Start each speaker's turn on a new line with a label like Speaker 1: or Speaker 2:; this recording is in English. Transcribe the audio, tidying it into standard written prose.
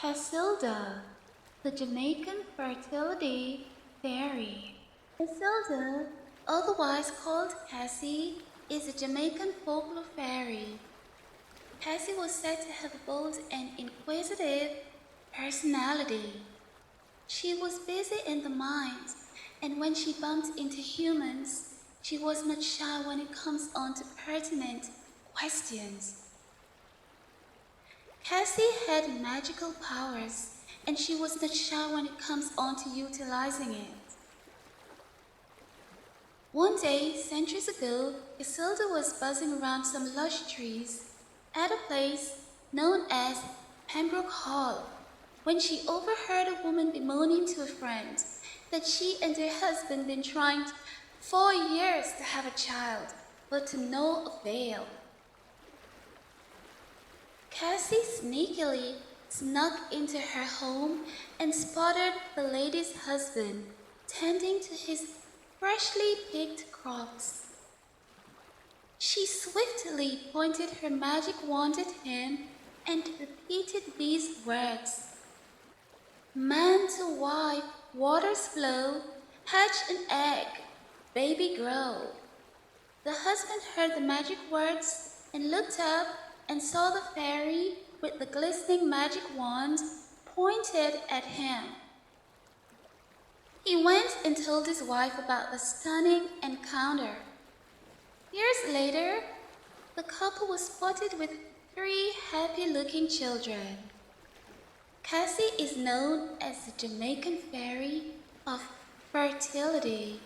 Speaker 1: Casilda, the Jamaican fertility fairy. Casilda, otherwise called Cassie, is a Jamaican folklore fairy. Cassie was said to have both an inquisitive personality. She was busy in the mind, and when she bumped into humans, she was not shy when it comes on to pertinent questions. Cassie had magical powers, and she was not shy when it comes on to utilizing it. One day, centuries ago, Casilda was buzzing around some lush trees at a place known as Pembroke Hall when she overheard a woman bemoaning to a friend that she and her husband been trying for years to have a child, but to no avail. Cassie sneakily snuck into her home and spotted the lady's husband tending to his freshly picked crops. She swiftly pointed her magic wand at him and repeated these words: "Man to wife, waters flow, hatch an egg, baby grow." The husband heard the magic words and looked up and saw the fairy with the glistening magic wand pointed at him. He went and told his wife about the stunning encounter. Years later, the couple was spotted with 3 happy-looking children. Cassie is known as the Jamaican fairy of fertility.